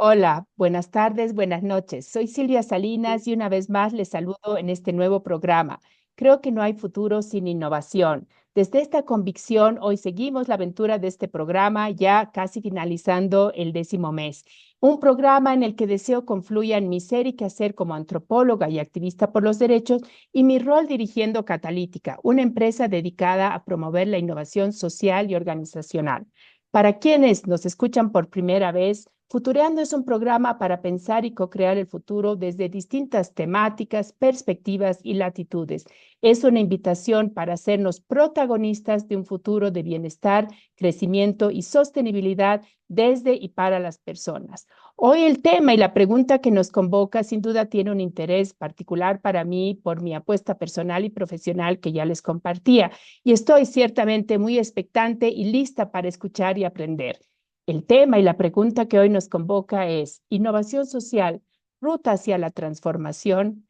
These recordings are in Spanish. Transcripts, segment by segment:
Hola, buenas tardes, buenas noches. Soy Silvia Salinas y una vez más les saludo en este nuevo programa. Creo que no hay futuro sin innovación. Desde esta convicción, hoy seguimos la aventura de este programa, ya casi finalizando el 10º mes. Un programa en el que deseo confluyan mi ser y quehacer como antropóloga y activista por los derechos y mi rol dirigiendo Catalítica, una empresa dedicada a promover la innovación social y organizacional. Para quienes nos escuchan por primera vez, Futureando es un programa para pensar y co-crear el futuro desde distintas temáticas, perspectivas y latitudes. Es una invitación para hacernos protagonistas de un futuro de bienestar, crecimiento y sostenibilidad desde y para las personas. Hoy el tema y la pregunta que nos convoca sin duda tiene un interés particular para mí por mi apuesta personal y profesional que ya les compartía, y estoy ciertamente muy expectante y lista para escuchar y aprender. El tema y la pregunta que hoy nos convoca es innovación social, ruta hacia la transformación.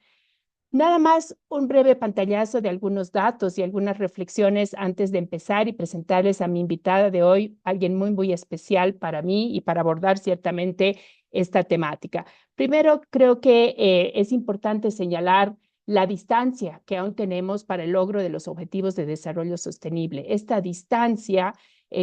Nada más un breve pantallazo de algunos datos y algunas reflexiones antes de empezar y presentarles a mi invitada de hoy, alguien muy especial para mí y para abordar ciertamente esta temática. Primero, creo que es importante señalar la distancia que aún tenemos para el logro de los objetivos de desarrollo sostenible. Esta distancia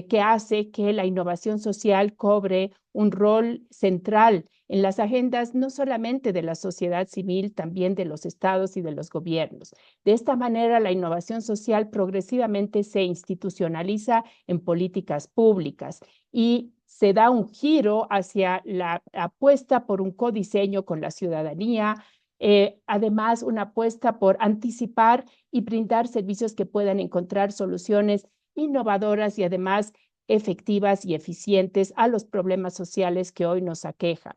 que hace que la innovación social cobre un rol central en las agendas no solamente de la sociedad civil, también de los estados y de los gobiernos. De esta manera, la innovación social progresivamente se institucionaliza en políticas públicas y se da un giro hacia la apuesta por un codiseño con la ciudadanía, además una apuesta por anticipar y brindar servicios que puedan encontrar soluciones innovadoras y además efectivas y eficientes a los problemas sociales que hoy nos aquejan.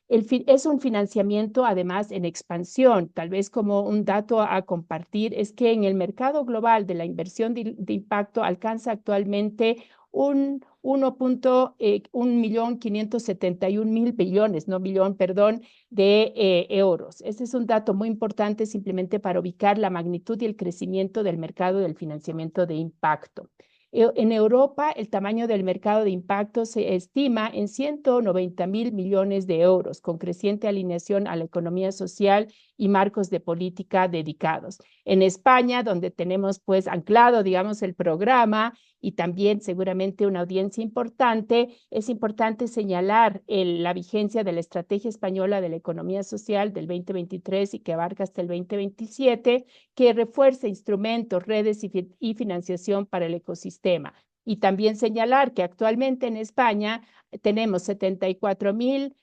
Es un financiamiento además en expansión. Tal vez como un dato a compartir es que en el mercado global de la inversión de impacto alcanza actualmente un 1.571.000 billones, no billón, perdón, de euros. Ese es un dato muy importante simplemente para ubicar la magnitud y el crecimiento del mercado del financiamiento de impacto. En Europa, el tamaño del mercado de impacto se estima en 190.000 millones de euros, con creciente alineación a la economía social y marcos de política dedicados. En España, donde tenemos pues anclado, digamos, el programa y también seguramente una audiencia importante, es importante señalar la vigencia de la Estrategia Española de la Economía Social del 2023 y que abarca hasta el 2027, que refuerza instrumentos, redes y financiación para el ecosistema. Y también señalar que actualmente en España tenemos 74.000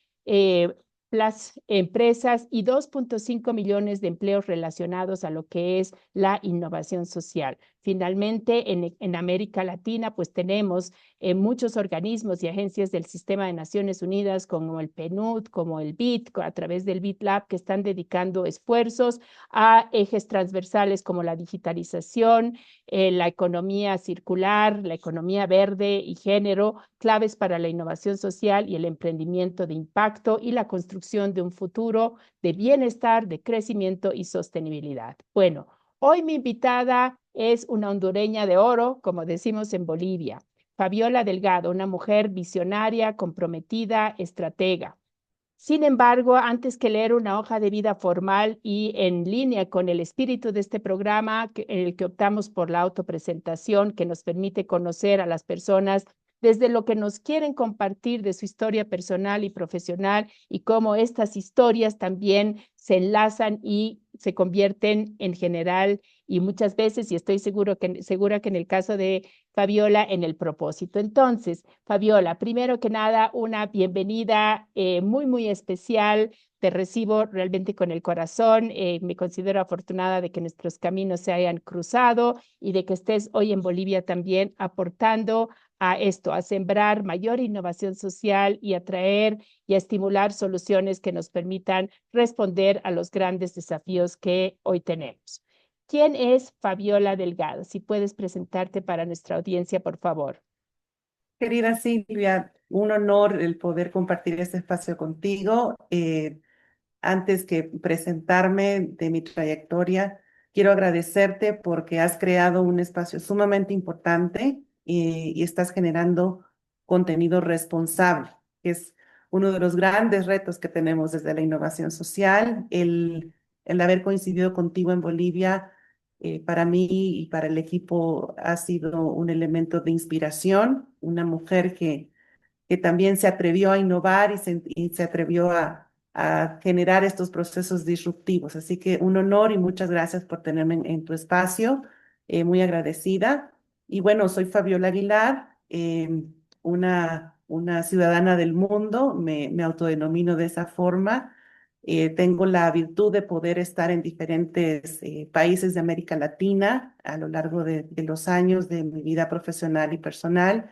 las empresas y 2.5 millones de empleos relacionados a lo que es la innovación social. Finalmente, en América Latina, pues tenemos muchos organismos y agencias del sistema de Naciones Unidas, como el PNUD, como el BID, a través del BID Lab, que están dedicando esfuerzos a ejes transversales como la digitalización, la economía circular, la economía verde y género, claves para la innovación social y el emprendimiento de impacto y la construcción de un futuro de bienestar, de crecimiento y sostenibilidad. Bueno, hoy mi invitada es una hondureña de oro, como decimos en Bolivia, Fabiola Delgado, una mujer visionaria, comprometida, estratega. Sin embargo, antes que leer una hoja de vida formal y en línea con el espíritu de este programa, en el que optamos por la autopresentación, que nos permite conocer a las personas desde lo que nos quieren compartir de su historia personal y profesional y cómo estas historias también se enlazan y se convierten en general y muchas veces, y estoy segura que en el caso de Fabiola, en el propósito. Entonces, Fabiola, primero que nada, una bienvenida muy especial. Te recibo realmente con el corazón. Me considero afortunada de que nuestros caminos se hayan cruzado y de que estés hoy en Bolivia también aportando a esto, a sembrar mayor innovación social y a traer y a estimular soluciones que nos permitan responder a los grandes desafíos que hoy tenemos. ¿Quién es Fabiola Delgado? Si puedes presentarte para nuestra audiencia, por favor. Querida Silvia, un honor el poder compartir este espacio contigo. Antes que presentarme de mi trayectoria, quiero agradecerte porque has creado un espacio sumamente importante y estás generando contenido responsable, que es uno de los grandes retos que tenemos desde la innovación social. El haber coincidido contigo en Bolivia, para mí y para el equipo ha sido un elemento de inspiración, una mujer que también se atrevió a innovar y se atrevió a generar estos procesos disruptivos. Así que un honor y muchas gracias por tenerme en tu espacio, muy agradecida. Y bueno, soy Fabiola Aguilar, una ciudadana del mundo, me autodenomino de esa forma. Tengo la virtud de poder estar en diferentes países de América Latina a lo largo de los años de mi vida profesional y personal.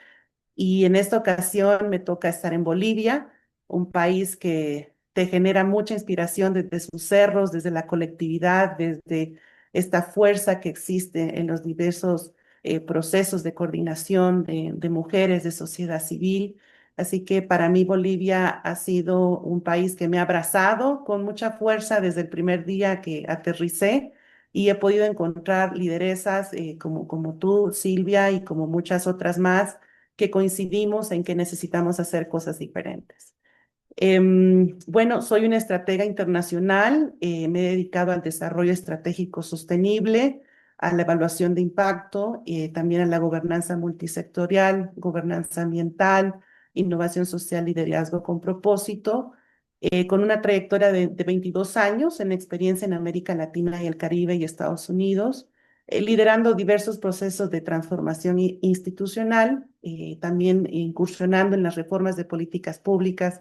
Y en esta ocasión me toca estar en Bolivia, un país que te genera mucha inspiración desde sus cerros, desde la colectividad, desde esta fuerza que existe en los diversos procesos de coordinación de mujeres, de sociedad civil. Así que para mí Bolivia ha sido un país que me ha abrazado con mucha fuerza desde el primer día que aterricé y he podido encontrar lideresas como tú, Silvia, y como muchas otras más que coincidimos en que necesitamos hacer cosas diferentes. Bueno, soy una estratega internacional, me he dedicado al desarrollo estratégico sostenible, a la evaluación de impacto, también a la gobernanza multisectorial, gobernanza ambiental, innovación social, liderazgo con propósito, con una trayectoria de 22 años en experiencia en América Latina y el Caribe y Estados Unidos, liderando diversos procesos de transformación institucional, también incursionando en las reformas de políticas públicas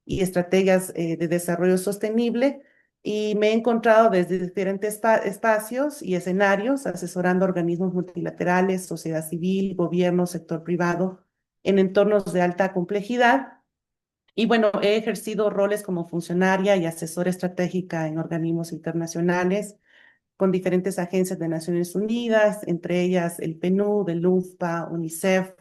y estrategias de desarrollo sostenible. Y me he encontrado desde diferentes espacios y escenarios, asesorando organismos multilaterales, sociedad civil, gobierno, sector privado, en entornos de alta complejidad. Y bueno, he ejercido roles como funcionaria y asesora estratégica en organismos internacionales con diferentes agencias de Naciones Unidas, entre ellas el PNUD, el UNFPA, UNICEF,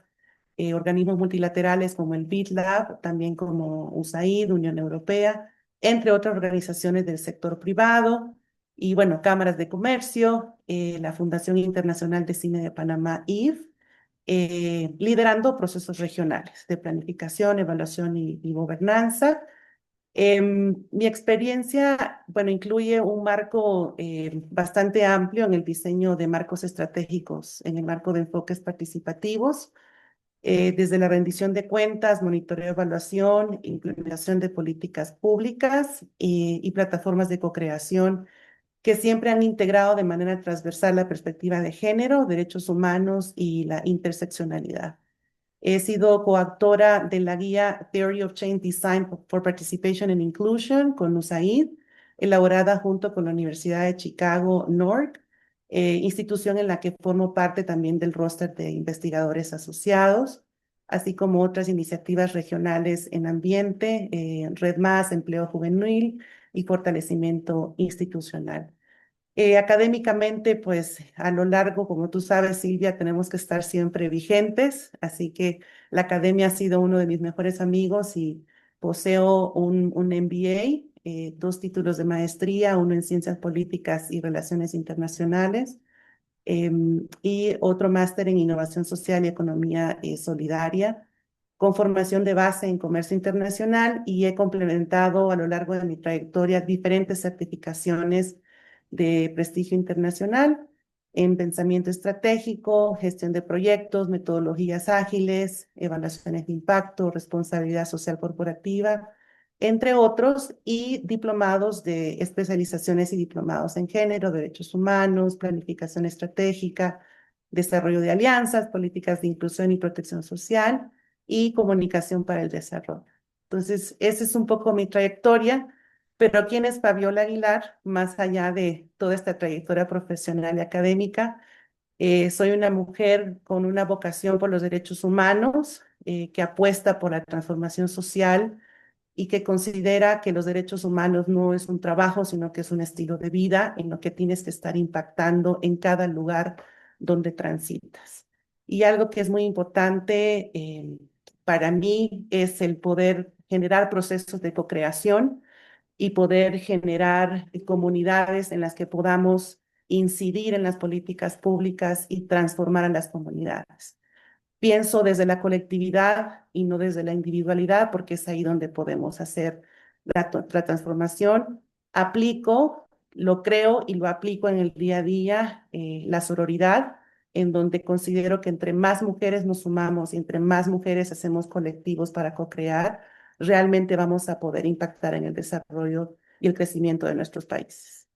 organismos multilaterales como el BitLab, también como USAID, Unión Europea, entre otras organizaciones del sector privado, y bueno, cámaras de comercio, la Fundación Internacional de Cine de Panamá, IF, liderando procesos regionales de planificación, evaluación y gobernanza. Mi experiencia, bueno, incluye un marco bastante amplio en el diseño de marcos estratégicos, en el marco de enfoques participativos, desde la rendición de cuentas, monitoreo, evaluación, implementación de políticas públicas y plataformas de co-creación que siempre han integrado de manera transversal la perspectiva de género, derechos humanos y la interseccionalidad. He sido coautora de la guía Theory of Change Design for Participation and Inclusion con USAID, elaborada junto con la Universidad de Chicago NORC, institución en la que formo parte también del roster de investigadores asociados, así como otras iniciativas regionales en ambiente, Red Más, empleo juvenil y fortalecimiento institucional. Académicamente, pues a lo largo, como tú sabes, Silvia, tenemos que estar siempre vigentes, así que la academia ha sido uno de mis mejores amigos y poseo un MBA, dos títulos de maestría, uno en Ciencias Políticas y Relaciones Internacionales, y otro máster en Innovación Social y Economía Solidaria, con formación de base en Comercio Internacional, y he complementado a lo largo de mi trayectoria diferentes certificaciones de prestigio internacional en pensamiento estratégico, gestión de proyectos, metodologías ágiles, evaluaciones de impacto, responsabilidad social corporativa, entre otros, y diplomados de especializaciones y diplomados en género, derechos humanos, planificación estratégica, desarrollo de alianzas, políticas de inclusión y protección social y comunicación para el desarrollo. Entonces, esa es un poco mi trayectoria. Pero ¿quién es Fabiola Aguilar? Más allá de toda esta trayectoria profesional y académica, soy una mujer con una vocación por los derechos humanos, que apuesta por la transformación social y que considera que los derechos humanos no es un trabajo, sino que es un estilo de vida en lo que tienes que estar impactando en cada lugar donde transitas. Y algo que es muy importante para mí es el poder generar procesos de co-creación y poder generar comunidades en las que podamos incidir en las políticas públicas y transformar a las comunidades. pienso desde la colectividad y no desde la individualidad, porque es ahí donde podemos hacer la transformación. Aplico, lo creo y lo aplico en el día a día, la sororidad, en donde considero que entre más mujeres nos sumamos y entre más mujeres hacemos colectivos para co-crear, realmente vamos a poder impactar en el desarrollo y el crecimiento de nuestros países.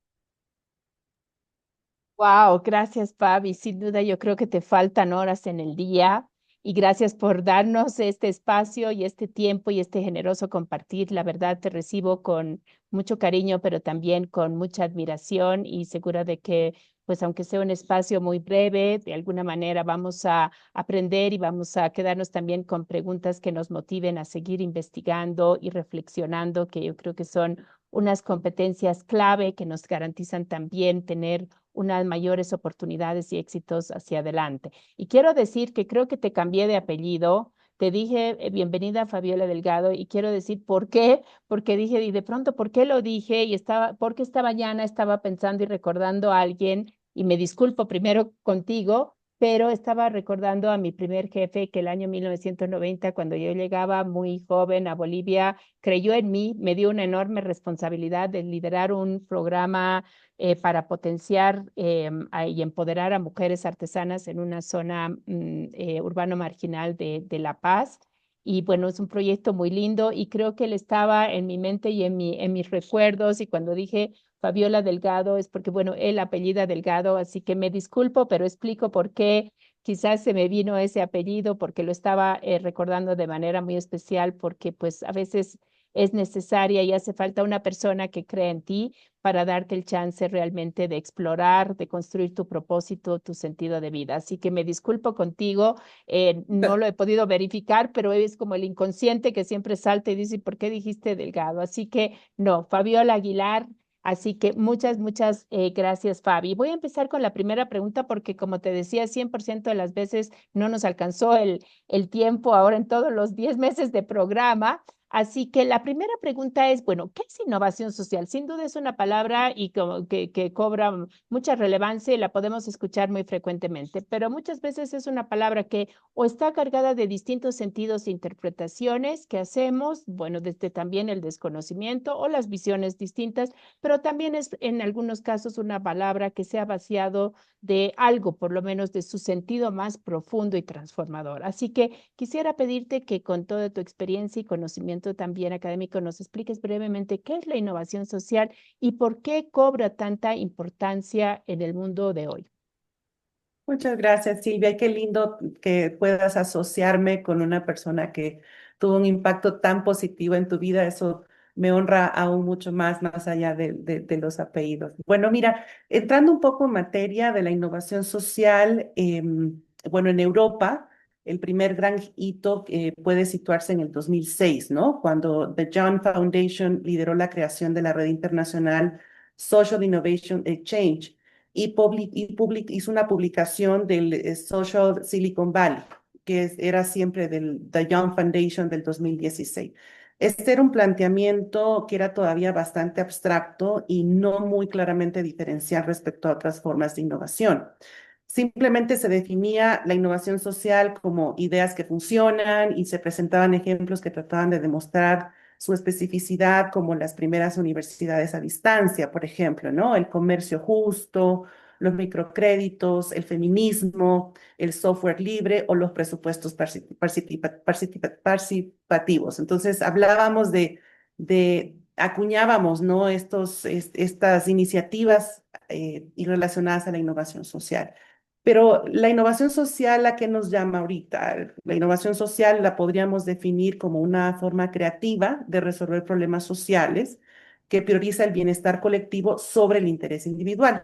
Wow, gracias, Fabi. Sin duda, yo creo que te faltan horas en el día y gracias por darnos este espacio y este tiempo y este generoso compartir. La verdad, te recibo con mucho cariño, pero también con mucha admiración y segura de que, pues, aunque sea un espacio muy breve, de alguna manera vamos a aprender y vamos a quedarnos también con preguntas que nos motiven a seguir investigando y reflexionando, que yo creo que son unas competencias clave que nos garantizan también tener unas mayores oportunidades y éxitos hacia adelante. Y quiero decir que creo que te cambié de apellido. Te dije bienvenida Fabiola Delgado y quiero decir por qué, porque dije y de pronto por qué lo dije y estaba, porque esta mañana estaba pensando y recordando a alguien y me disculpo primero contigo, pero estaba recordando a mi primer jefe que el año 1990, cuando yo llegaba muy joven a Bolivia, creyó en mí, me dio una enorme responsabilidad de liderar un programa para potenciar y empoderar a mujeres artesanas en una zona urbano marginal de La Paz. Y bueno, es un proyecto muy lindo y creo que él estaba en mi mente y en mis recuerdos. Y cuando dije Fabiola Delgado es porque, bueno, él apellida Delgado, así que me disculpo, pero explico por qué quizás se me vino ese apellido, porque lo estaba recordando de manera muy especial, porque pues a veces es necesaria y hace falta una persona que crea en ti para darte el chance realmente de explorar, de construir tu propósito, tu sentido de vida. Así que me disculpo contigo, no lo he podido verificar, pero es como el inconsciente que siempre salta y dice, ¿por qué dijiste Delgado? Así que no, Fabiola Aguilar. Así que muchas gracias, Fabi. Voy a empezar con la primera pregunta porque, como te decía, 100% de las veces no nos alcanzó el tiempo ahora en todos los 10 meses de programa. Así que la primera pregunta es, bueno, ¿qué es innovación social? Sin duda es una palabra y como que cobra mucha relevancia y la podemos escuchar muy frecuentemente, pero muchas veces es una palabra que o está cargada de distintos sentidos e interpretaciones que hacemos, bueno, desde también el desconocimiento o las visiones distintas, pero también es en algunos casos una palabra que se ha vaciado de algo, por lo menos de su sentido más profundo y transformador. Así que quisiera pedirte que con toda tu experiencia y conocimiento también académico nos expliques brevemente qué es la innovación social y por qué cobra tanta importancia en el mundo de hoy. Muchas gracias, Silvia. Y qué lindo que puedas asociarme con una persona que tuvo un impacto tan positivo en tu vida. Eso me honra aún mucho más, más allá de los apellidos. Bueno, mira, entrando un poco en materia de la innovación social, bueno, en Europa, el primer gran hito puede situarse en el 2006, ¿no? Cuando The John Foundation lideró la creación de la red internacional Social Innovation Exchange hizo una publicación del Social Silicon Valley, que era siempre del The Young Foundation del 2016. Este era un planteamiento que era todavía bastante abstracto y no muy claramente diferencial respecto a otras formas de innovación. Simplemente se definía la innovación social como ideas que funcionan y se presentaban ejemplos que trataban de demostrar su especificidad, como las primeras universidades a distancia, por ejemplo, ¿no? El comercio justo, los microcréditos, el feminismo, el software libre o los presupuestos participativos. Entonces, hablábamos acuñábamos, ¿no? Estas iniciativas y relacionadas a la innovación social. Pero la innovación social, ¿a qué nos llama ahorita? La innovación social la podríamos definir como una forma creativa de resolver problemas sociales que prioriza el bienestar colectivo sobre el interés individual.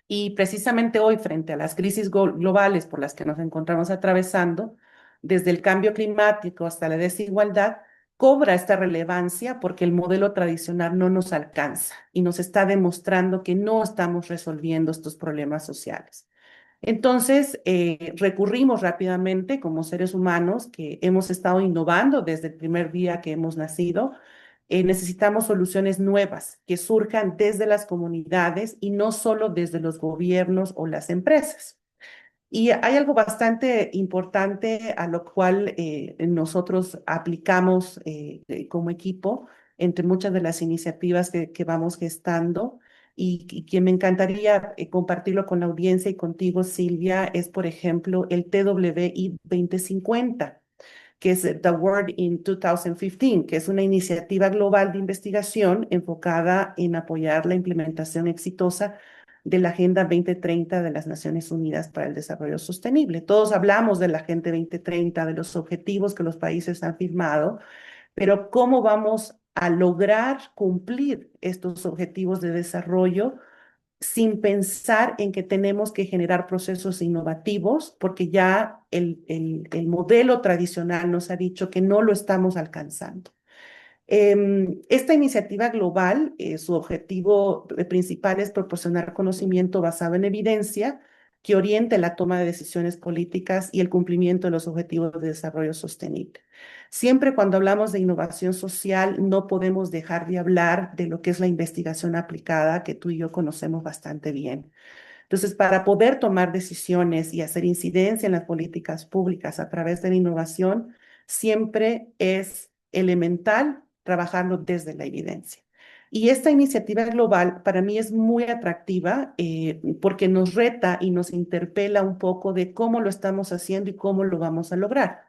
Y precisamente hoy, frente a las crisis globales por las que nos encontramos atravesando, desde el cambio climático hasta la desigualdad, cobra esta relevancia porque el modelo tradicional no nos alcanza y nos está demostrando que no estamos resolviendo estos problemas sociales. Entonces, recurrimos rápidamente como seres humanos que hemos estado innovando desde el primer día que hemos nacido. Necesitamos soluciones nuevas que surjan desde las comunidades y no solo desde los gobiernos o las empresas. Y hay algo bastante importante a lo cual nosotros aplicamos como equipo entre muchas de las iniciativas que vamos gestando y que me encantaría compartirlo con la audiencia y contigo, Silvia, es, por ejemplo, el TWI 2050, que es The World in 2015, que es una iniciativa global de investigación enfocada en apoyar la implementación exitosa de la Agenda 2030 de las Naciones Unidas para el Desarrollo Sostenible. Todos hablamos de la Agenda 2030, de los objetivos que los países han firmado, pero ¿cómo vamos a lograr cumplir estos objetivos de desarrollo sin pensar en que tenemos que generar procesos innovativos, porque ya el modelo tradicional nos ha dicho que no lo estamos alcanzando? Esta iniciativa global, su objetivo principal es proporcionar conocimiento basado en evidencia que oriente la toma de decisiones políticas y el cumplimiento de los objetivos de desarrollo sostenible. Siempre cuando hablamos de innovación social, no podemos dejar de hablar de lo que es la investigación aplicada, que tú y yo conocemos bastante bien. Entonces, para poder tomar decisiones y hacer incidencia en las políticas públicas a través de la innovación, siempre es elemental trabajarlo desde la evidencia. Y esta iniciativa global para mí es muy atractiva porque nos reta y nos interpela un poco de cómo lo estamos haciendo y cómo lo vamos a lograr.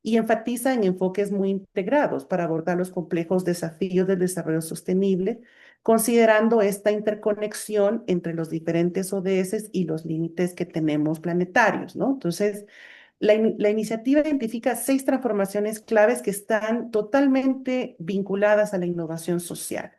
Y enfatiza en enfoques muy integrados para abordar los complejos desafíos del desarrollo sostenible, considerando esta interconexión entre los diferentes ODS y los límites que tenemos planetarios, ¿no? Entonces, la iniciativa identifica 6 transformaciones claves que están totalmente vinculadas a la innovación social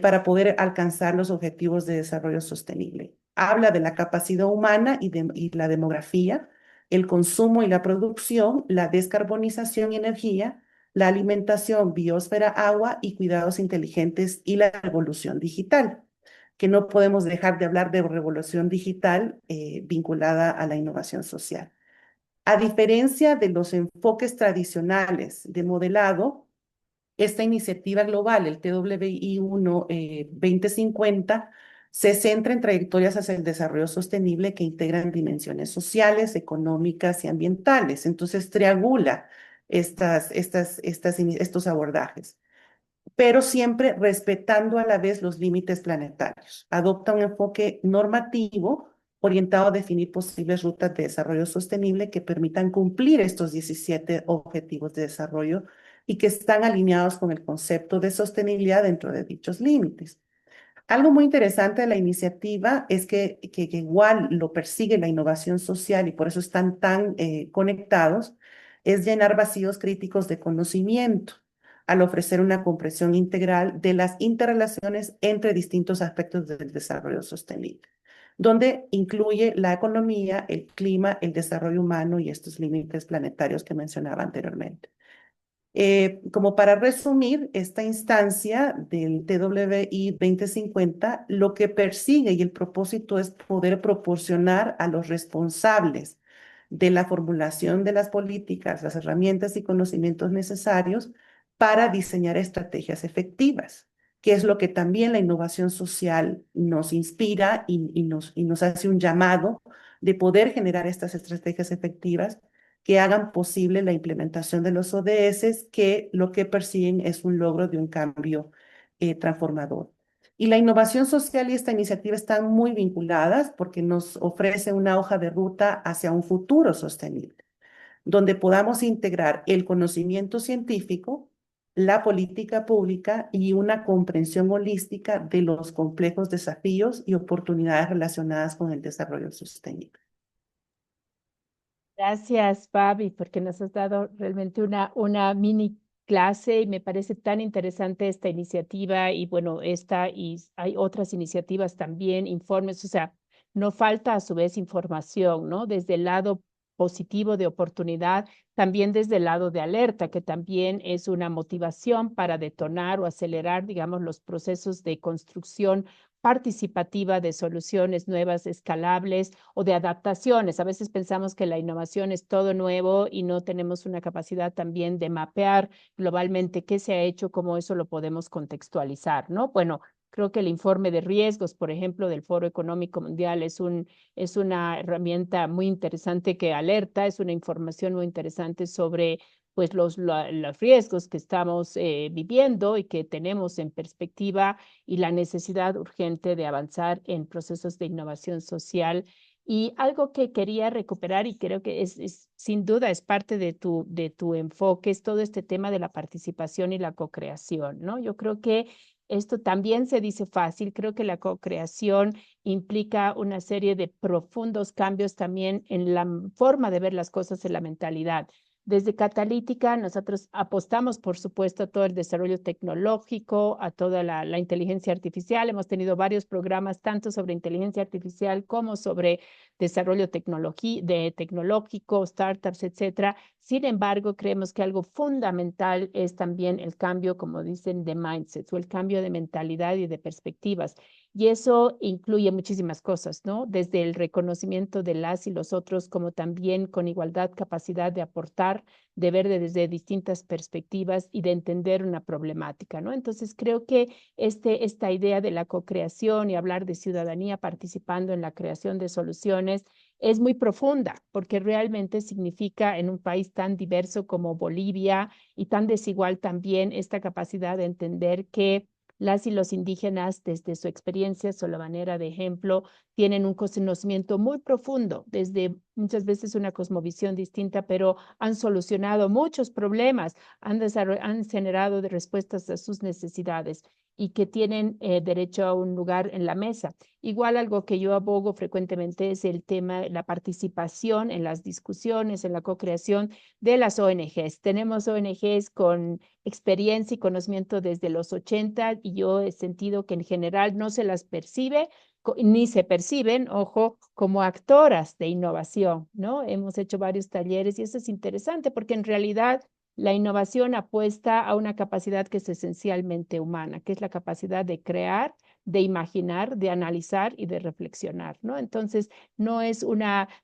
para poder alcanzar los objetivos de desarrollo sostenible. Habla de la capacidad humana y la demografía, el consumo y la producción, la descarbonización y energía, la alimentación, biosfera, agua y cuidados inteligentes y la revolución digital, que no podemos dejar de hablar de revolución digital vinculada a la innovación social. A diferencia de los enfoques tradicionales de modelado, esta iniciativa global, el TWI 2050, se centra en trayectorias hacia el desarrollo sostenible que integran dimensiones sociales, económicas y ambientales. Entonces, triangula estos abordajes, pero siempre respetando a la vez los límites planetarios. Adopta un enfoque normativo orientado a definir posibles rutas de desarrollo sostenible que permitan cumplir estos 17 objetivos de desarrollo y que están alineados con el concepto de sostenibilidad dentro de dichos límites. Algo muy interesante de la iniciativa es que igual lo persigue la innovación social y por eso están tan conectados, es llenar vacíos críticos de conocimiento al ofrecer una comprensión integral de las interrelaciones entre distintos aspectos del desarrollo sostenible, donde incluye la economía, el clima, el desarrollo humano y estos límites planetarios que mencionaba anteriormente. Como para resumir, esta instancia del TWI 2050 lo que persigue y el propósito es poder proporcionar a los responsables de la formulación de las políticas, las herramientas y conocimientos necesarios para diseñar estrategias efectivas, que es lo que también la innovación social nos inspira y nos hace un llamado de poder generar estas estrategias efectivas que hagan posible la implementación de los ODS, que lo que persiguen es un logro de un cambio transformador. Y la innovación social y esta iniciativa están muy vinculadas porque nos ofrece una hoja de ruta hacia un futuro sostenible, donde podamos integrar el conocimiento científico, la política pública y una comprensión holística de los complejos desafíos y oportunidades relacionadas con el desarrollo sostenible. Gracias, Fabi, porque nos has dado realmente una mini clase y me parece tan interesante esta iniciativa y bueno, esta y hay otras iniciativas también, informes, o sea, no falta a su vez información, ¿no? Desde el lado positivo de oportunidad, también desde el lado de alerta, que también es una motivación para detonar o acelerar, digamos, los procesos de construcción participativa de soluciones nuevas, escalables o de adaptaciones. A veces pensamos que la innovación es todo nuevo y no tenemos una capacidad también de mapear globalmente qué se ha hecho, cómo eso lo podemos contextualizar, ¿no? Bueno, Creo que el informe de riesgos, por ejemplo, del Foro Económico Mundial es una herramienta muy interesante que alerta, es una información muy interesante sobre pues los riesgos que estamos viviendo y que tenemos en perspectiva y la necesidad urgente de avanzar en procesos de innovación social. Y algo que quería recuperar y creo que sin duda es parte de tu enfoque, es todo este tema de la participación y la co-creación, ¿no? Yo creo que esto también se dice fácil, creo que la co-creación implica una serie de profundos cambios también en la forma de ver las cosas, en la mentalidad. Desde Catalítica, nosotros apostamos, por supuesto, a todo el desarrollo tecnológico, a toda la inteligencia artificial. Hemos tenido varios programas, tanto sobre inteligencia artificial como sobre desarrollo tecnológico, startups, etcétera. Sin embargo, creemos que algo fundamental es también el cambio, como dicen, de mindset o el cambio de mentalidad y de perspectivas. Y eso incluye muchísimas cosas, ¿no? Desde el reconocimiento de las y los otros, como también con igualdad capacidad de aportar, de ver desde distintas perspectivas y de entender una problemática, ¿no? Entonces, creo que esta idea de la co-creación y hablar de ciudadanía participando en la creación de soluciones es muy profunda, porque realmente significa en un país tan diverso como Bolivia y tan desigual también esta capacidad de entender que las y los indígenas, desde su experiencia, su manera de ejemplo, tienen un conocimiento muy profundo, desde muchas veces una cosmovisión distinta, pero han solucionado muchos problemas, han generado respuestas a sus necesidades y que tienen derecho a un lugar en la mesa. Igual algo que yo abogo frecuentemente es el tema, la participación en las discusiones, en la co-creación de las ONGs. Tenemos ONGs con experiencia y conocimiento desde los 80 y yo he sentido que en general no se las percibe ni se perciben, ojo, como actoras de innovación, ¿no? Hemos hecho varios talleres y eso es interesante porque en realidad la innovación apuesta a una capacidad que es esencialmente humana, que es la capacidad de crear, de imaginar, de analizar y de reflexionar, ¿no? Entonces, no es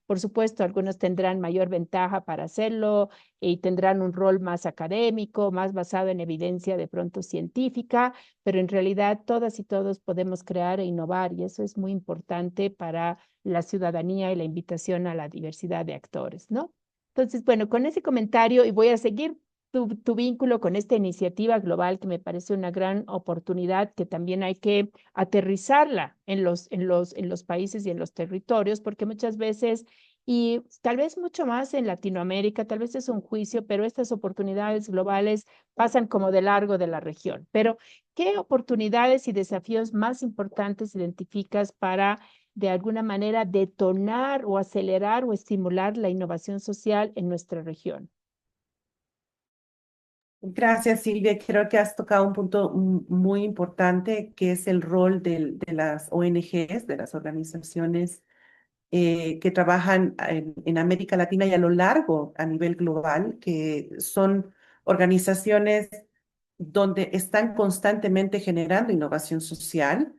por supuesto, algunos tendrán mayor ventaja para hacerlo y tendrán un rol más académico, más basado en evidencia de pronto científica, pero en realidad todas y todos podemos crear e innovar y eso es muy importante para la ciudadanía y la invitación a la diversidad de actores, ¿no? Entonces, bueno, con ese comentario y voy a seguir tu vínculo con esta iniciativa global que me parece una gran oportunidad que también hay que aterrizarla en los países y en los territorios, porque muchas veces, y tal vez mucho más en Latinoamérica, tal vez es un juicio, pero estas oportunidades globales pasan como de largo de la región. Pero, ¿qué oportunidades y desafíos más importantes identificas para de alguna manera detonar o acelerar o estimular la innovación social en nuestra región? Gracias, Silvia. Creo que has tocado un punto muy importante, que es el rol de las ONGs, de las organizaciones que trabajan en América Latina y a lo largo, a nivel global, que son organizaciones donde están constantemente generando innovación social,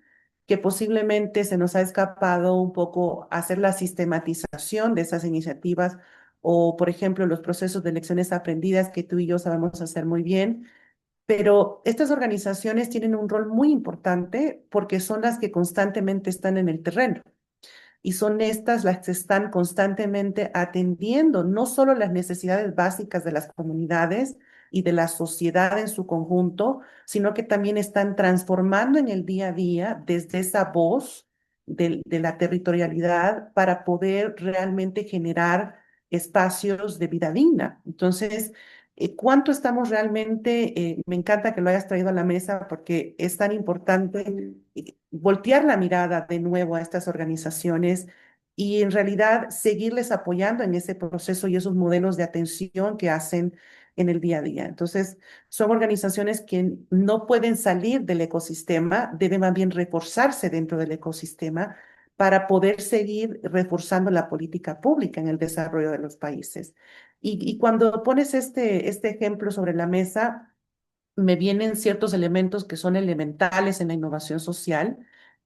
que posiblemente se nos ha escapado un poco hacer la sistematización de esas iniciativas o, por ejemplo, los procesos de lecciones aprendidas que tú y yo sabemos hacer muy bien. Pero estas organizaciones tienen un rol muy importante porque son las que constantemente están en el terreno y son estas las que están constantemente atendiendo no solo las necesidades básicas de las comunidades y de la sociedad en su conjunto, sino que también están transformando en el día a día desde esa voz de la territorialidad para poder realmente generar espacios de vida digna. Entonces, ¿cuánto estamos realmente? Me encanta que lo hayas traído a la mesa porque es tan importante voltear la mirada de nuevo a estas organizaciones y en realidad seguirles apoyando en ese proceso y esos modelos de atención que hacen en el día a día. Entonces, son organizaciones que no pueden salir del ecosistema, deben más bien reforzarse dentro del ecosistema para poder seguir reforzando la política pública en el desarrollo de los países. Y cuando pones este ejemplo sobre la mesa, me vienen ciertos elementos que son elementales en la innovación social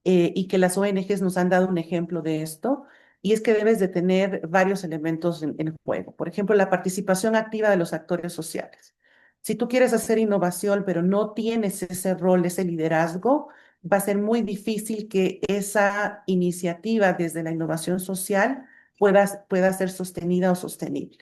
y que las ONGs nos han dado un ejemplo de esto, y es que debes de tener varios elementos en juego. Por ejemplo, la participación activa de los actores sociales. Si tú quieres hacer innovación, pero no tienes ese rol, ese liderazgo, va a ser muy difícil que esa iniciativa desde la innovación social pueda ser sostenida o sostenible.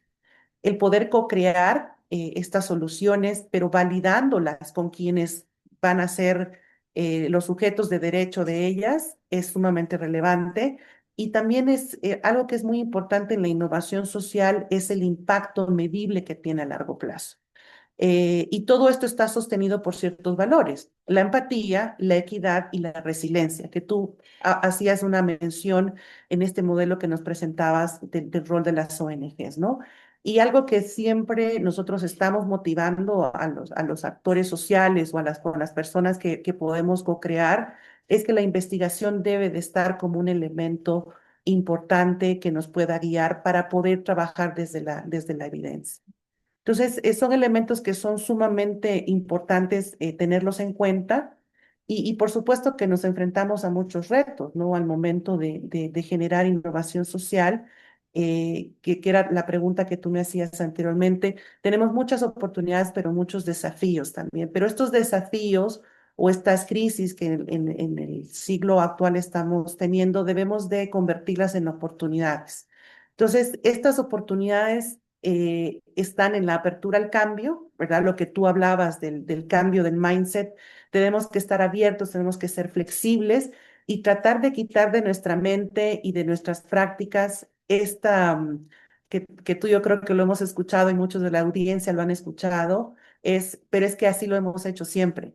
El poder co-crear estas soluciones, pero validándolas con quienes van a ser los sujetos de derecho de ellas, es sumamente relevante. Y también es algo que es muy importante en la innovación social, es el impacto medible que tiene a largo plazo. Y todo esto está sostenido por ciertos valores, la empatía, la equidad y la resiliencia, que tú hacías una mención en este modelo que nos presentabas del rol de las ONGs, ¿no? Y algo que siempre nosotros estamos motivando a los actores sociales o con las personas que podemos co-crear es que la investigación debe de estar como un elemento importante que nos pueda guiar para poder trabajar desde la evidencia. Entonces, son elementos que son sumamente importantes tenerlos en cuenta y por supuesto que nos enfrentamos a muchos retos, ¿no? Al momento de generar innovación social, que era la pregunta que tú me hacías anteriormente. Tenemos muchas oportunidades, pero muchos desafíos también. Pero estos desafíos o estas crisis que en el siglo actual estamos teniendo, debemos de convertirlas en oportunidades. Entonces, estas oportunidades están en la apertura al cambio, ¿verdad? Lo que tú hablabas del cambio del mindset, tenemos que estar abiertos, tenemos que ser flexibles y tratar de quitar de nuestra mente y de nuestras prácticas que tú yo creo que lo hemos escuchado y muchos de la audiencia lo han escuchado, pero es que así lo hemos hecho siempre.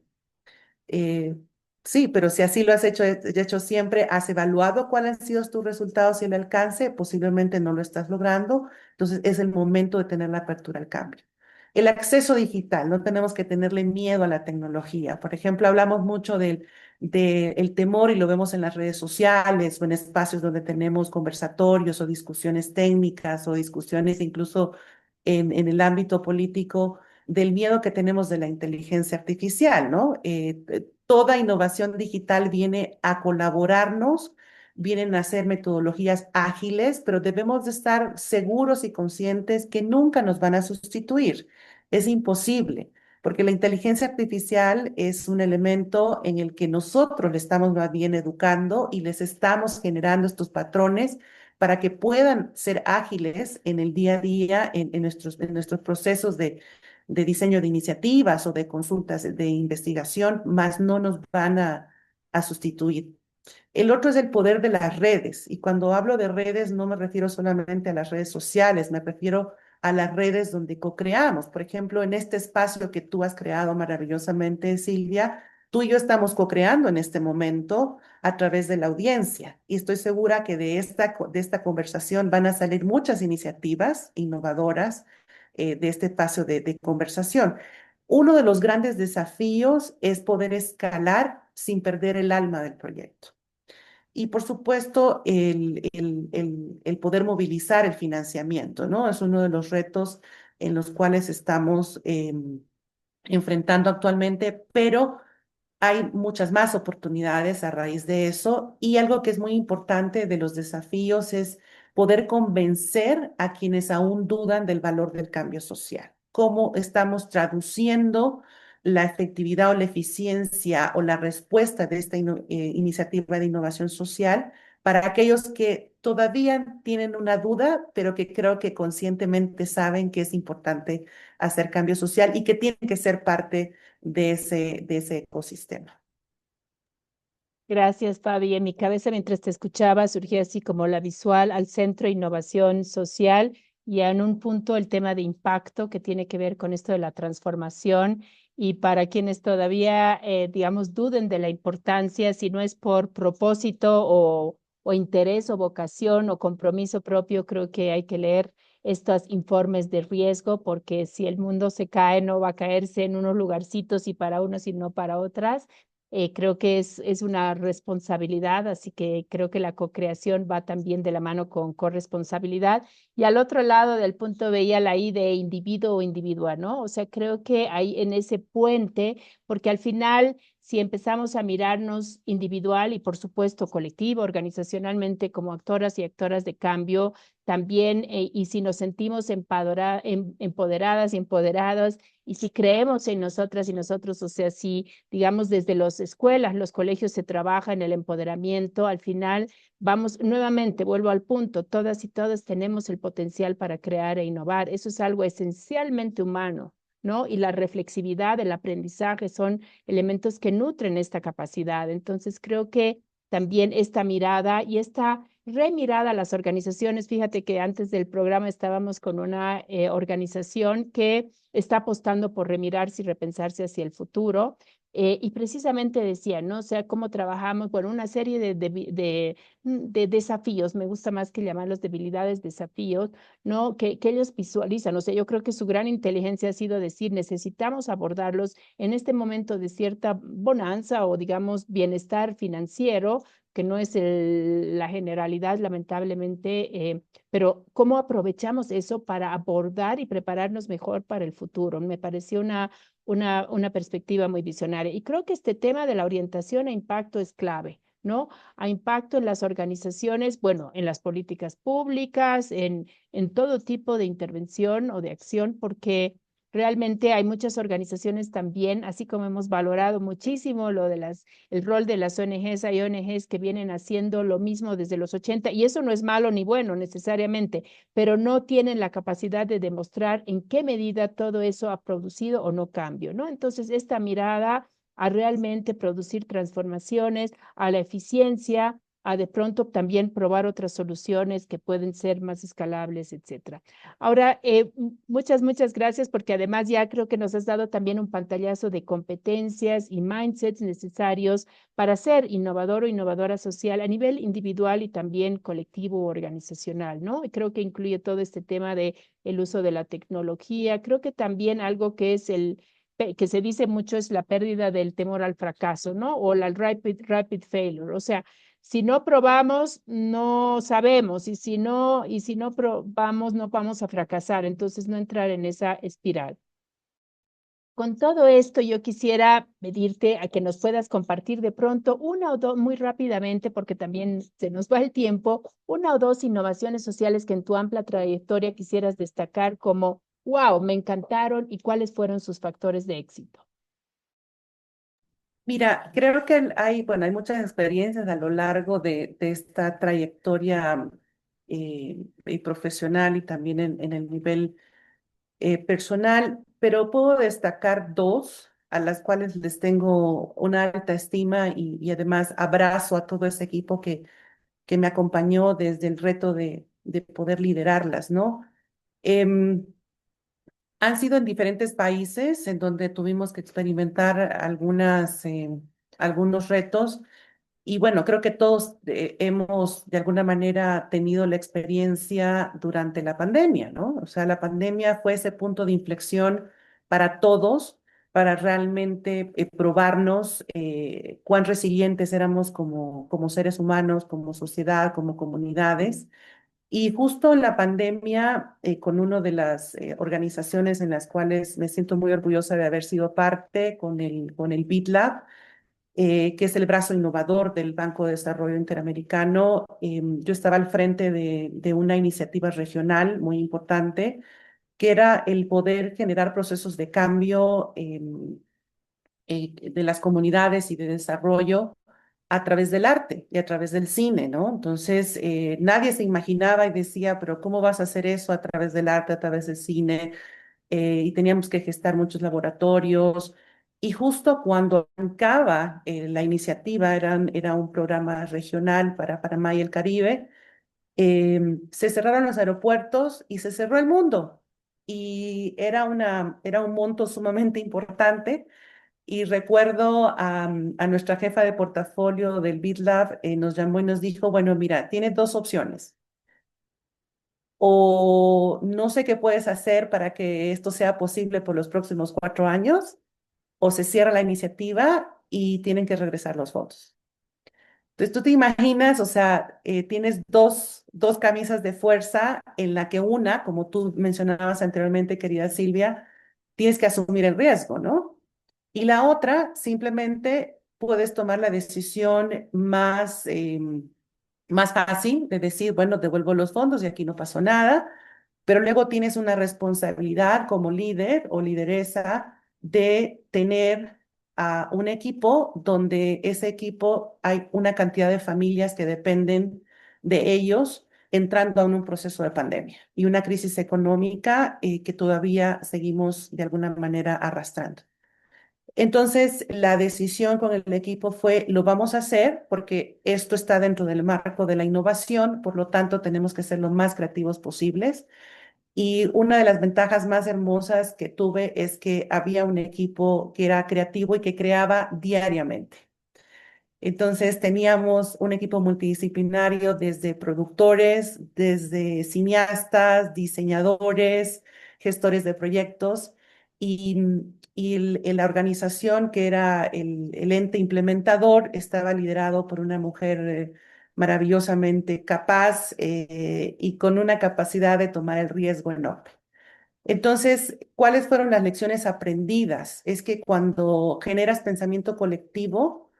Eh, sí, pero si así lo has hecho siempre, has evaluado cuáles han sido tus resultados y el alcance, posiblemente no lo estás logrando, entonces es el momento de tener la apertura al cambio. El acceso digital, no tenemos que tenerle miedo a la tecnología. Por ejemplo, hablamos mucho del temor y lo vemos en las redes sociales o en espacios donde tenemos conversatorios o discusiones técnicas o discusiones incluso en el ámbito político del miedo que tenemos de la inteligencia artificial, ¿no? Toda innovación digital viene a colaborarnos, vienen a hacer metodologías ágiles, pero debemos de estar seguros y conscientes que nunca nos van a sustituir. Es imposible, porque la inteligencia artificial es un elemento en el que nosotros le estamos más bien educando y les estamos generando estos patrones para que puedan ser ágiles en el día a día, en nuestros procesos de diseño de iniciativas o de consultas de investigación, más no nos van a sustituir. El otro es el poder de las redes. Y cuando hablo de redes, no me refiero solamente a las redes sociales, me refiero a las redes donde co-creamos. Por ejemplo, en este espacio que tú has creado maravillosamente, Silvia, tú y yo estamos co-creando en este momento a través de la audiencia. Y estoy segura que de esta conversación van a salir muchas iniciativas innovadoras de este espacio de conversación. Uno de los grandes desafíos es poder escalar sin perder el alma del proyecto. Y por supuesto, el poder movilizar el financiamiento, ¿no? Es uno de los retos en los cuales estamos enfrentando actualmente, pero hay muchas más oportunidades a raíz de eso. Y algo que es muy importante de los desafíos es poder convencer a quienes aún dudan del valor del cambio social. Cómo estamos traduciendo la efectividad o la eficiencia o la respuesta de esta iniciativa de innovación social para aquellos que todavía tienen una duda, pero que creo que conscientemente saben que es importante hacer cambio social y que tienen que ser parte de ese ecosistema. Gracias, Fabi. En mi cabeza, mientras te escuchaba, surgía así como la visual al Centro de Innovación Social y en un punto el tema de impacto que tiene que ver con esto de la transformación. Y para quienes todavía, digamos, duden de la importancia, si no es por propósito o interés o vocación o compromiso propio, creo que hay que leer estos informes de riesgo, porque si el mundo se cae, no va a caerse en unos lugarcitos y para unos y no para otras. Creo que es una responsabilidad, así que creo que la co-creación va también de la mano con corresponsabilidad. Y al otro lado del punto veía la I de individuo o individua, ¿no? O sea, creo que hay en ese puente, porque al final si empezamos a mirarnos individual y, por supuesto, colectivo, organizacionalmente, como actoras y actoras de cambio, también, y si nos sentimos empoderadas y empoderados, y si creemos en nosotras y nosotros, o sea, si, digamos, desde las escuelas, los colegios se trabaja en el empoderamiento, al final vamos, nuevamente, vuelvo al punto, todas y todos tenemos el potencial para crear e innovar. Eso es algo esencialmente humano, ¿no? Y la reflexividad, el aprendizaje son elementos que nutren esta capacidad. Entonces, creo que también esta mirada y esta remirada a las organizaciones, fíjate que antes del programa estábamos con una organización que está apostando por remirarse y repensarse hacia el futuro. Y precisamente decía, ¿no? O sea, cómo trabajamos, bueno, una serie de desafíos, me gusta más que llamarlos debilidades, desafíos, ¿no? Que ellos visualizan. O sea, yo creo que su gran inteligencia ha sido decir, necesitamos abordarlos en este momento de cierta bonanza o, digamos, bienestar financiero, que no es la generalidad, lamentablemente, pero cómo aprovechamos eso para abordar y prepararnos mejor para el futuro. Me pareció una perspectiva muy visionaria. Y creo que este tema de la orientación a impacto es clave, ¿no? A impacto en las organizaciones, bueno, en las políticas públicas, en todo tipo de intervención o de acción, porque realmente hay muchas organizaciones también, así como hemos valorado muchísimo lo de el rol de las ONGs, hay ONGs que vienen haciendo lo mismo desde los 80, y eso no es malo ni bueno necesariamente, pero no tienen la capacidad de demostrar en qué medida todo eso ha producido o no cambio, ¿no? Entonces, esta mirada a realmente producir transformaciones, a la eficiencia, a de pronto también probar otras soluciones que pueden ser más escalables, etcétera. Ahora, muchas gracias porque además ya creo que nos has dado también un pantallazo de competencias y mindsets necesarios para ser innovador o innovadora social a nivel individual y también colectivo o organizacional, ¿no? Y creo que incluye todo este tema de el uso de la tecnología. Creo que también algo que es que se dice mucho es la pérdida del temor al fracaso, ¿no? O la rapid failure. O sea, si no probamos, no sabemos, y si no probamos, no vamos a fracasar. Entonces, no entrar en esa espiral. Con todo esto, yo quisiera pedirte a que nos puedas compartir de pronto una o dos, muy rápidamente, porque también se nos va el tiempo, una o dos innovaciones sociales que en tu amplia trayectoria quisieras destacar como, wow, me encantaron y cuáles fueron sus factores de éxito. Mira, creo que bueno, hay muchas experiencias a lo largo de esta trayectoria profesional y también en el nivel personal, pero puedo destacar dos a las cuales les tengo una alta estima y además abrazo a todo ese equipo que me acompañó desde el reto de poder liderarlas, ¿no? Em, Han sido en diferentes países en donde tuvimos que experimentar algunos retos y bueno, creo que todos hemos de alguna manera tenido la experiencia durante la pandemia, ¿no? O sea, la pandemia fue ese punto de inflexión para todos, para realmente probarnos cuán resilientes éramos como seres humanos, como sociedad, como comunidades. Y justo en la pandemia, con una de las organizaciones en las cuales me siento muy orgullosa de haber sido parte, con el BitLab, que es el brazo innovador del Banco de Desarrollo Interamericano. Yo estaba al frente de una iniciativa regional muy importante, que era el poder generar procesos de cambio de las comunidades y de desarrollo a través del arte y a través del cine, ¿no? Entonces, nadie se imaginaba y decía, pero ¿cómo vas a hacer eso a través del arte, a través del cine? Y teníamos que gestar muchos laboratorios. Y justo cuando arrancaba la iniciativa, era un programa regional para Panamá y el Caribe, se cerraron los aeropuertos y se cerró el mundo. Y era un monto sumamente importante. Y recuerdo a nuestra jefa de portafolio del BitLab, nos llamó y nos dijo, bueno, mira, tienes dos opciones. O no sé qué puedes hacer para que esto sea posible por los próximos 4 años, o se cierra la iniciativa y tienen que regresar los fondos. Entonces, tú te imaginas, o sea, tienes dos camisas de fuerza en la que una, como tú mencionabas anteriormente, querida Silvia, tienes que asumir el riesgo, ¿no? Y la otra, simplemente puedes tomar la decisión más fácil de decir, bueno, devuelvo los fondos y aquí no pasó nada, pero luego tienes una responsabilidad como líder o lideresa de tener a un equipo donde ese equipo hay una cantidad de familias que dependen de ellos entrando a un proceso de pandemia y una crisis económica que todavía seguimos de alguna manera arrastrando. Entonces, la decisión con el equipo fue, lo vamos a hacer porque esto está dentro del marco de la innovación, por lo tanto, tenemos que ser lo más creativos posibles. Y una de las ventajas más hermosas que tuve es que había un equipo que era creativo y que creaba diariamente. Entonces teníamos un equipo multidisciplinario desde productores, desde cineastas, diseñadores, gestores de proyectos y, la organización que era el ente implementador estaba liderado por una mujer maravillosamente capaz y con una capacidad de tomar el riesgo enorme. Entonces, ¿cuáles fueron las lecciones aprendidas? Es que cuando generas pensamiento colectivo,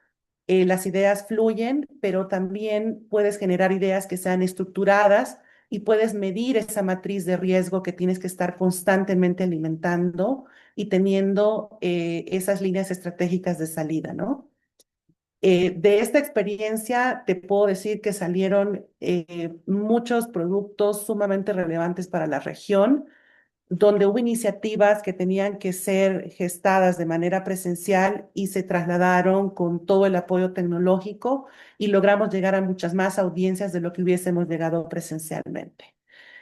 las ideas fluyen, pero también puedes generar ideas que sean estructuradas y puedes medir esa matriz de riesgo que tienes que estar constantemente alimentando y teniendo esas líneas estratégicas de salida, ¿no? De esta experiencia te puedo decir que salieron muchos productos sumamente relevantes para la región donde hubo iniciativas que tenían que ser gestadas de manera presencial y se trasladaron con todo el apoyo tecnológico y logramos llegar a muchas más audiencias de lo que hubiésemos llegado presencialmente.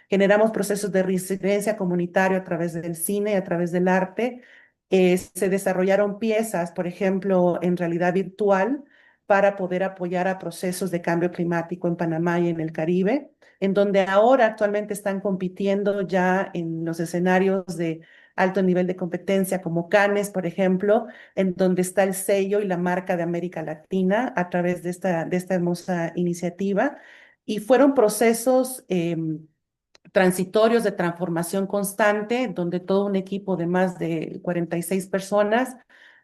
Generamos procesos de resiliencia comunitario a través del cine y a través del arte. Se desarrollaron piezas, por ejemplo, en realidad virtual para poder apoyar a procesos de cambio climático en Panamá y en el Caribe, en donde ahora actualmente están compitiendo ya en los escenarios de alto nivel de competencia como Cannes, por ejemplo, en donde está el sello y la marca de América Latina a través de esta hermosa iniciativa. Y fueron procesos transitorios de transformación constante, donde todo un equipo de más de 46 personas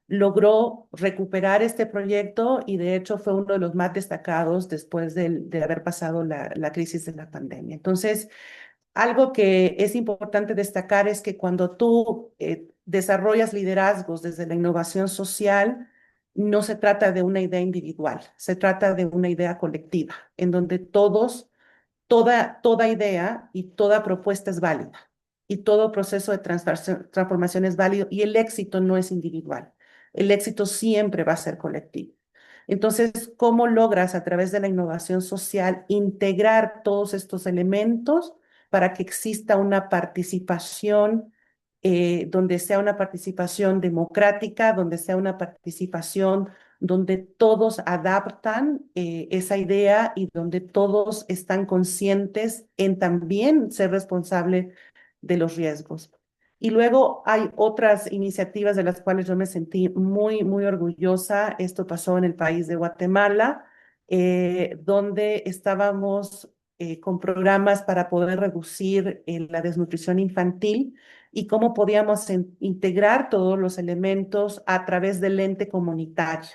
logró recuperar este proyecto y de hecho fue uno de los más destacados después de haber pasado la crisis de la pandemia. Entonces, algo que es importante destacar es que cuando tú desarrollas liderazgos desde la innovación social, no se trata de una idea individual, se trata de una idea colectiva, en donde toda idea y toda propuesta es válida y todo proceso de transformación es válido y el éxito no es individual. El éxito siempre va a ser colectivo. Entonces, ¿cómo logras a través de la innovación social integrar todos estos elementos para que exista una participación donde sea una participación democrática, donde sea una participación donde todos adaptan esa idea y donde todos están conscientes en también ser responsable de los riesgos? Y luego hay otras iniciativas de las cuales yo me sentí muy orgullosa. Esto pasó en el país de Guatemala, donde estábamos con programas para poder reducir la desnutrición infantil y cómo podíamos integrar todos los elementos a través del ente comunitario.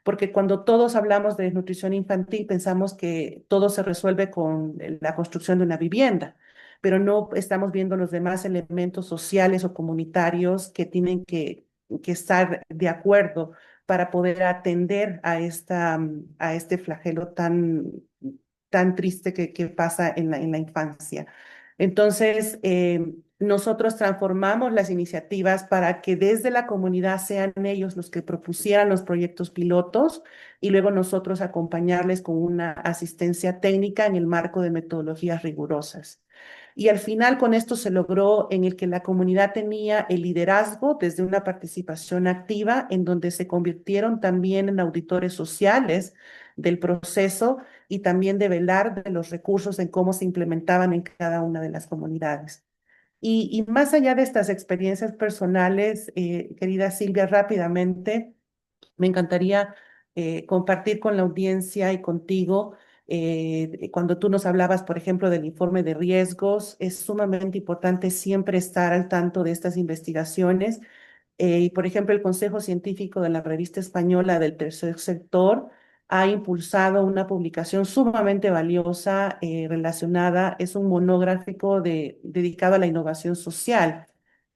Porque cuando todos hablamos de desnutrición infantil, pensamos que todo se resuelve con la construcción de una vivienda, pero no estamos viendo los demás elementos sociales o comunitarios que tienen que estar de acuerdo para poder atender a este flagelo tan triste que pasa en la infancia. Entonces, nosotros transformamos las iniciativas para que desde la comunidad sean ellos los que propusieran los proyectos pilotos y luego nosotros acompañarles con una asistencia técnica en el marco de metodologías rigurosas. Y al final con esto se logró en el que la comunidad tenía el liderazgo desde una participación activa en donde se convirtieron también en auditores sociales del proceso y también de velar de los recursos en cómo se implementaban en cada una de las comunidades. Y más allá de estas experiencias personales, querida Silvia, rápidamente, me encantaría compartir con la audiencia y contigo, cuando tú nos hablabas, por ejemplo, del informe de riesgos, es sumamente importante siempre estar al tanto de estas investigaciones Y, por ejemplo, el Consejo Científico de la Revista Española del Tercer Sector ha impulsado una publicación sumamente valiosa relacionada, es un monográfico dedicado a la innovación social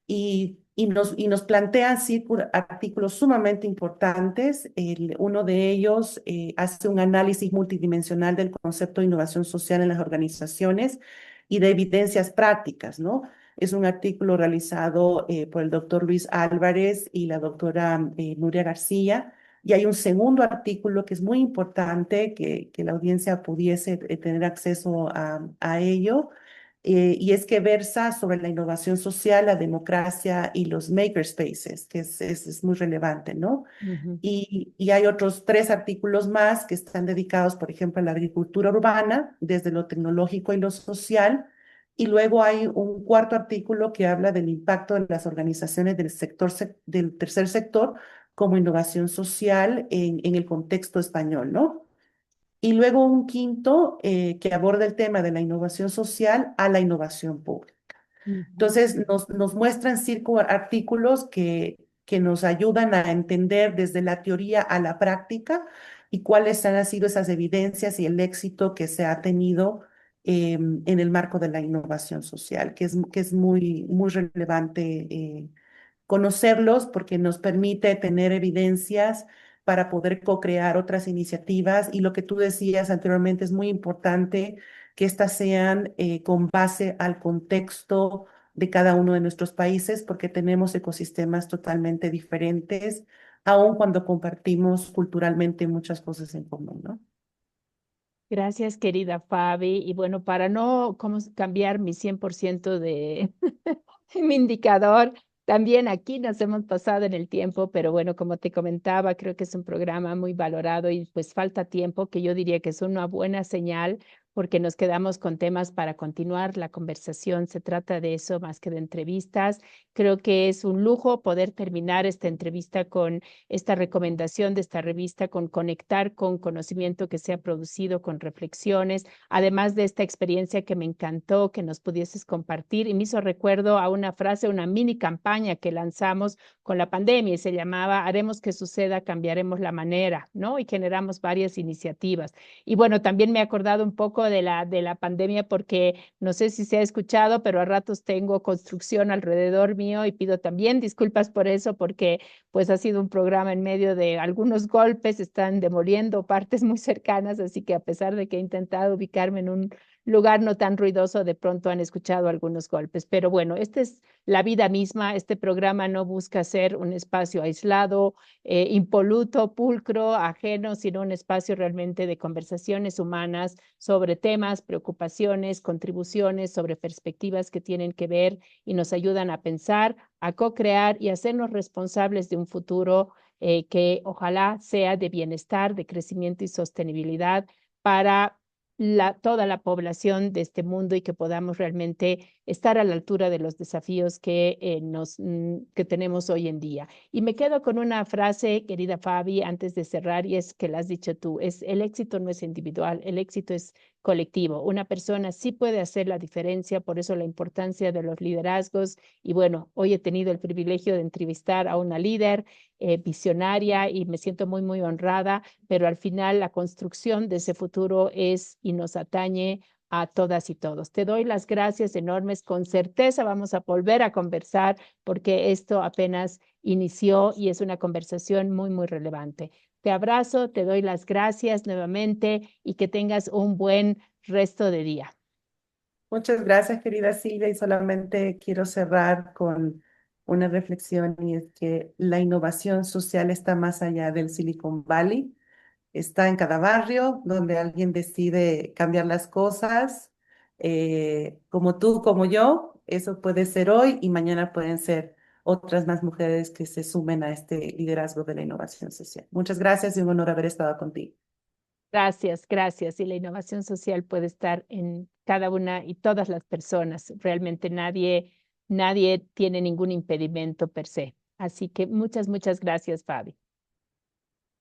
y nos plantea así artículos sumamente importantes. Uno de ellos hace un análisis multidimensional del concepto de innovación social en las organizaciones y de evidencias prácticas, ¿no? Es un artículo realizado por el doctor Luis Álvarez y la doctora Nuria García. Y hay un segundo artículo que es muy importante que la audiencia pudiese tener acceso a ello, y es que versa sobre la innovación social, la democracia y los makerspaces, que es muy relevante, ¿no? Ujú. Y hay otros 3 artículos más que están dedicados, por ejemplo, a la agricultura urbana, desde lo tecnológico y lo social. Y luego hay un cuarto artículo que habla del impacto de las organizaciones del tercer sector como innovación social en el contexto español, ¿no? Y luego un quinto que aborda el tema de la innovación social a la innovación pública. Ujú. Entonces, nos muestran 5 artículos que nos ayudan a entender desde la teoría a la práctica y cuáles han sido esas evidencias y el éxito que se ha tenido en el marco de la innovación social, que es muy relevante conocerlos porque nos permite tener evidencias para poder co-crear otras iniciativas y lo que tú decías anteriormente es muy importante que éstas sean con base al contexto de cada uno de nuestros países porque tenemos ecosistemas totalmente diferentes, aun cuando compartimos culturalmente muchas cosas en común, ¿no? Gracias, querida Fabi. Y bueno, para no cambiar mi 100% de mi indicador, también aquí nos hemos pasado en el tiempo, pero bueno, como te comentaba, creo que es un programa muy valorado y pues falta tiempo, que yo diría que es una buena señal porque nos quedamos con temas para continuar la conversación. Se trata de eso más que de entrevistas. Creo que es un lujo poder terminar esta entrevista con esta recomendación de esta revista, con conectar con conocimiento que se ha producido, con reflexiones, además de esta experiencia que me encantó que nos pudieses compartir y me hizo recuerdo a una frase, una mini campaña que lanzamos con la pandemia y se llamaba Haremos que suceda, cambiaremos la manera, ¿no? Y generamos varias iniciativas. Y bueno, también me he acordado un poco de la pandemia porque no sé si se ha escuchado, pero a ratos tengo construcción alrededor mío y pido también disculpas por eso porque pues ha sido un programa en medio de algunos golpes, están demoliendo partes muy cercanas, así que a pesar de que he intentado ubicarme en un lugar no tan ruidoso, de pronto han escuchado algunos golpes. Pero bueno, esta es la vida misma, este programa no busca ser un espacio aislado, impoluto, pulcro, ajeno, sino un espacio realmente de conversaciones humanas sobre temas, preocupaciones, contribuciones, sobre perspectivas que tienen que ver y nos ayudan a pensar, a co-crear y hacernos responsables de un futuro que ojalá sea de bienestar, de crecimiento y sostenibilidad para toda la población de este mundo y que podamos realmente estar a la altura de los desafíos que tenemos hoy en día. Y me quedo con una frase, querida Fabi, antes de cerrar, y es que la has dicho tú, es el éxito no es individual, el éxito es colectivo. Una persona sí puede hacer la diferencia, por eso la importancia de los liderazgos. Y bueno, hoy he tenido el privilegio de entrevistar a una líder visionaria y me siento muy honrada, pero al final la construcción de ese futuro es y nos atañe a todas y todos. Te doy las gracias enormes. Con certeza vamos a volver a conversar porque esto apenas inició y es una conversación muy relevante. Te abrazo, te doy las gracias nuevamente y que tengas un buen resto de día. Muchas gracias, querida Silvia, y solamente quiero cerrar con una reflexión y es que la innovación social está más allá del Silicon Valley, está en cada barrio donde alguien decide cambiar las cosas, como tú, como yo, eso puede ser hoy y mañana pueden ser otras más mujeres que se sumen a este liderazgo de la innovación social. Muchas gracias y un honor haber estado contigo. Gracias, gracias. Y la innovación social puede estar en cada una y todas las personas. Realmente nadie tiene ningún impedimento per se. Así que muchas gracias, Fabi.